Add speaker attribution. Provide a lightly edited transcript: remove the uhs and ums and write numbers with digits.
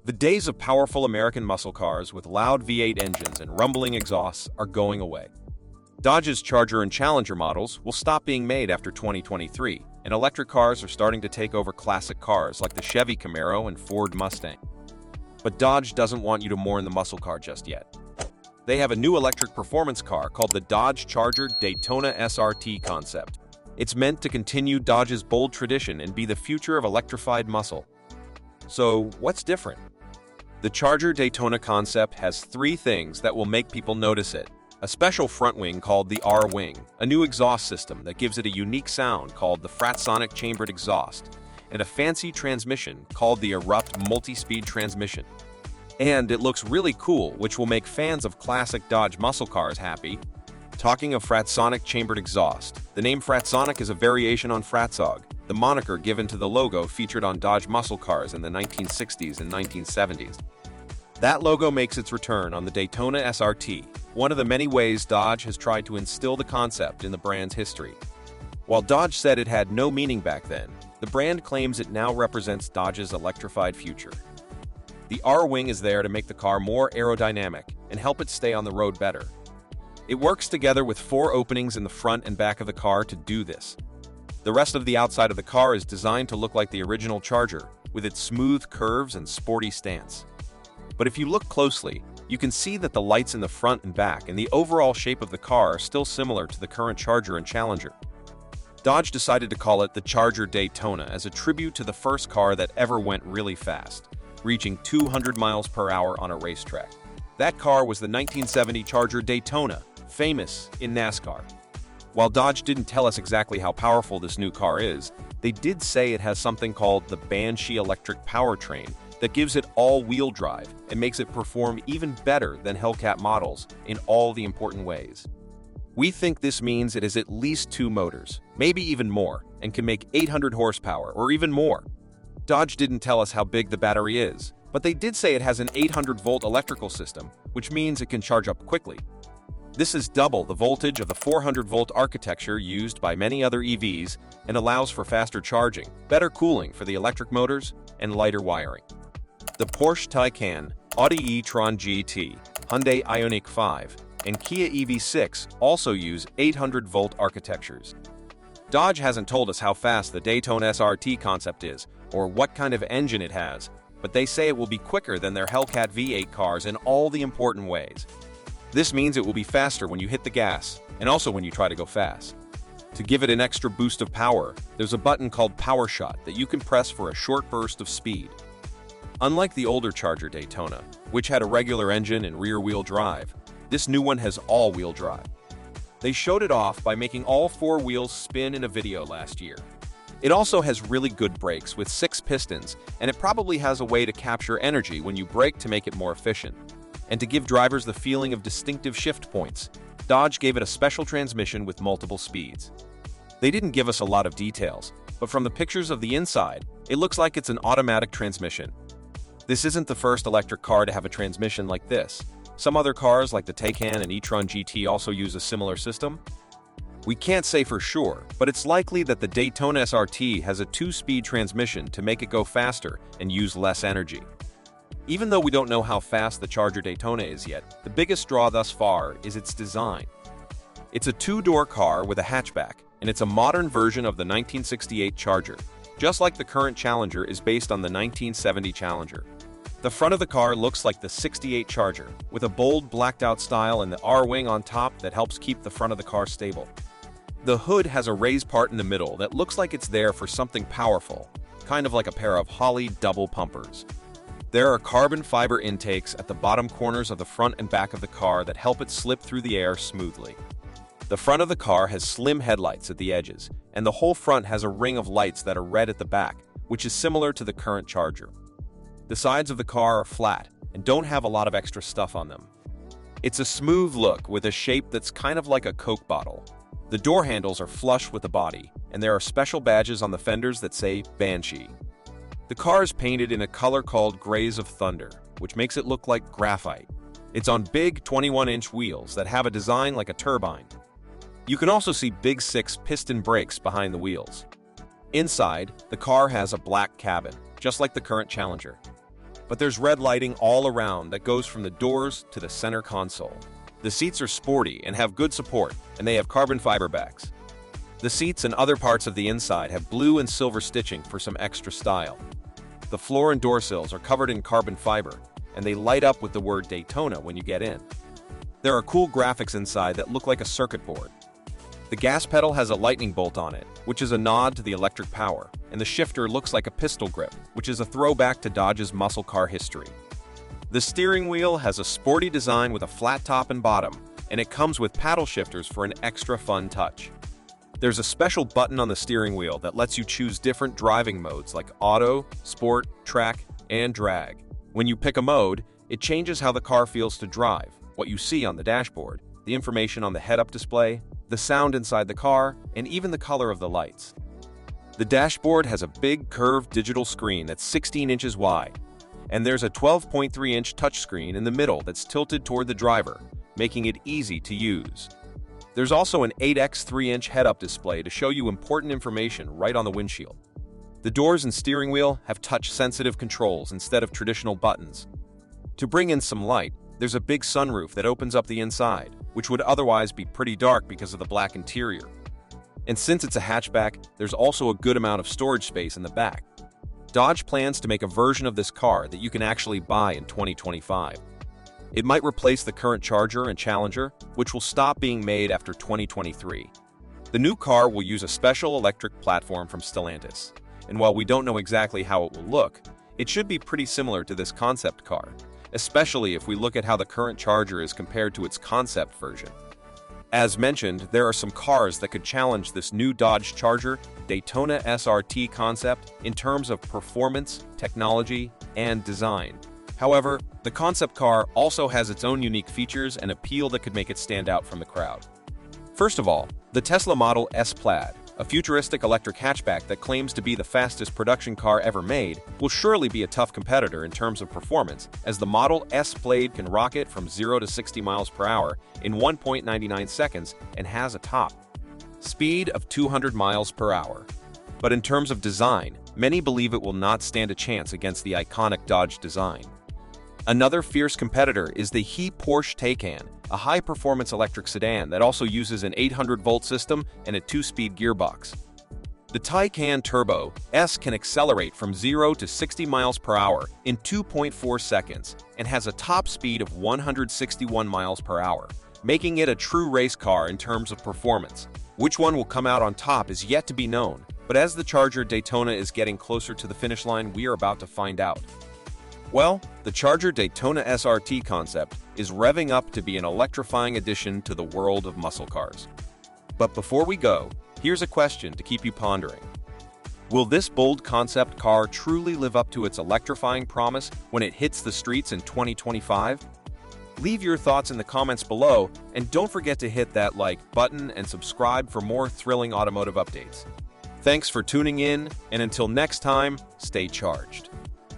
Speaker 1: The days of powerful American muscle cars with loud V8 engines and rumbling exhausts are going away. Dodge's Charger and Challenger models will stop being made after 2023, and electric cars are starting to take over classic cars like the Chevy Camaro and Ford Mustang. But Dodge doesn't want you to mourn the muscle car just yet. They have a new electric performance car called the Dodge Charger Daytona SRT concept. It's meant to continue Dodge's bold tradition and be the future of electrified muscle. So, what's different? The Charger Daytona concept has three things that will make people notice it. A special front wing called the R-Wing, a new exhaust system that gives it a unique sound called the Fratsonic chambered exhaust, and a fancy transmission called the Erupt multi-speed transmission. And it looks really cool, which will make fans of classic Dodge muscle cars happy. Talking of Fratsonic chambered exhaust, the name Fratsonic is a variation on Fratzog, the moniker given to the logo featured on Dodge muscle cars in the 1960s and 1970s. That logo makes its return on the Daytona SRT, one of the many ways Dodge has tried to instill the concept in the brand's history. While Dodge said it had no meaning back then, the brand claims it now represents Dodge's electrified future. The R-Wing is there to make the car more aerodynamic and help it stay on the road better. It works together with 4 openings in the front and back of the car to do this. The rest of the outside of the car is designed to look like the original Charger, with its smooth curves and sporty stance. But if you look closely, you can see that the lights in the front and back and the overall shape of the car are still similar to the current Charger and Challenger. Dodge decided to call it the Charger Daytona as a tribute to the first car that ever went really fast, reaching 200 miles per hour on a racetrack. That car was the 1970 Charger Daytona, famous in NASCAR. While Dodge didn't tell us exactly how powerful this new car is, they did say it has something called the Banshee electric powertrain that gives it all-wheel drive and makes it perform even better than Hellcat models in all the important ways. We think this means it has at least 2 motors, maybe even more, and can make 800 horsepower or even more. Dodge didn't tell us how big the battery is, but they did say it has an 800-volt electrical system, which means it can charge up quickly. This is double the voltage of the 400-volt architecture used by many other EVs and allows for faster charging, better cooling for the electric motors, and lighter wiring. The Porsche Taycan, Audi e-tron GT, Hyundai Ioniq 5, and Kia EV6 also use 800-volt architectures. Dodge hasn't told us how fast the Daytona SRT concept is or what kind of engine it has, but they say it will be quicker than their Hellcat V8 cars in all the important ways. This means it will be faster when you hit the gas, and also when you try to go fast. To give it an extra boost of power, there's a button called Power Shot that you can press for a short burst of speed. Unlike the older Charger Daytona, which had a regular engine and rear-wheel drive, this new one has all-wheel drive. They showed it off by making all 4 wheels spin in a video last year. It also has really good brakes with 6 pistons, and it probably has a way to capture energy when you brake to make it more efficient. And to give drivers the feeling of distinctive shift points, Dodge gave it a special transmission with multiple speeds. They didn't give us a lot of details, but from the pictures of the inside, it looks like it's an automatic transmission. This isn't the first electric car to have a transmission like this. Some other cars, like the Taycan and e-tron GT, also use a similar system. We can't say for sure, but it's likely that the Daytona SRT has a 2-speed transmission to make it go faster and use less energy. Even though we don't know how fast the Charger Daytona is yet, the biggest draw thus far is its design. It's a 2-door car with a hatchback, and it's a modern version of the 1968 Charger, just like the current Challenger is based on the 1970 Challenger. The front of the car looks like the '68 Charger, with a bold blacked-out style and the R-Wing on top that helps keep the front of the car stable. The hood has a raised part in the middle that looks like it's there for something powerful, kind of like a pair of Holley double pumpers. There are carbon fiber intakes at the bottom corners of the front and back of the car that help it slip through the air smoothly. The front of the car has slim headlights at the edges, and the whole front has a ring of lights that are red at the back, which is similar to the current Charger. The sides of the car are flat and don't have a lot of extra stuff on them. It's a smooth look with a shape that's kind of like a Coke bottle. The door handles are flush with the body, and there are special badges on the fenders that say Banshee. The car is painted in a color called Grays of Thunder, which makes it look like graphite. It's on big 21-inch wheels that have a design like a turbine. You can also see big 6-piston brakes behind the wheels. Inside, the car has a black cabin, just like the current Challenger. but there's red lighting all around that goes from the doors to the center console. The seats are sporty and have good support, and they have carbon fiber backs. The seats and other parts of the inside have blue and silver stitching for some extra style. The floor and door sills are covered in carbon fiber, and they light up with the word Daytona when you get in. There are cool graphics inside that look like a circuit board. The gas pedal has a lightning bolt on it, which is a nod to the electric power, and the shifter looks like a pistol grip, which is a throwback to Dodge's muscle car history. The steering wheel has a sporty design with a flat top and bottom, and it comes with paddle shifters for an extra fun touch. There's a special button on the steering wheel that lets you choose different driving modes like auto, sport, track, and drag. When you pick a mode, it changes how the car feels to drive, what you see on the dashboard, the information on the head-up display, the sound inside the car, and even the color of the lights. The dashboard has a big curved digital screen that's 16 inches wide, and there's a 12.3-inch touchscreen in the middle that's tilted toward the driver, making it easy to use. There's also an 8x 3-inch head-up display to show you important information right on the windshield. The doors and steering wheel have touch-sensitive controls instead of traditional buttons. To bring in some light, there's a big sunroof that opens up the inside, which would otherwise be pretty dark because of the black interior. And since it's a hatchback, there's also a good amount of storage space in the back. Dodge plans to make a version of this car that you can actually buy in 2025. It might replace the current Charger and Challenger, which will stop being made after 2023. The new car will use a special electric platform from Stellantis, and while we don't know exactly how it will look, it should be pretty similar to this concept car, especially if we look at how the current Charger is compared to its concept version. As mentioned, there are some cars that could challenge this new Dodge Charger Daytona SRT concept in terms of performance, technology, and design. However, the concept car also has its own unique features and appeal that could make it stand out from the crowd. First of all, the Tesla Model S Plaid, a futuristic electric hatchback that claims to be the fastest production car ever made, will surely be a tough competitor in terms of performance, as the Model S Plaid can rocket from 0 to 60 miles per hour in 1.99 seconds and has a top speed of 200 miles per hour. But in terms of design, many believe it will not stand a chance against the iconic Dodge design. Another fierce competitor is the Porsche Taycan, a high-performance electric sedan that also uses an 800-volt system and a 2-speed gearbox. The Taycan Turbo S can accelerate from 0 to 60 miles per hour in 2.4 seconds and has a top speed of 161 miles per hour, making it a true race car in terms of performance. Which one will come out on top is yet to be known, but as the Charger Daytona is getting closer to the finish line, we are about to find out. Well, the Charger Daytona SRT concept is revving up to be an electrifying addition to the world of muscle cars. But before we go, here's a question to keep you pondering. Will this bold concept car truly live up to its electrifying promise when it hits the streets in 2025? Leave your thoughts in the comments below, and don't forget to hit that like button and subscribe for more thrilling automotive updates. Thanks for tuning in, and until next time, stay charged.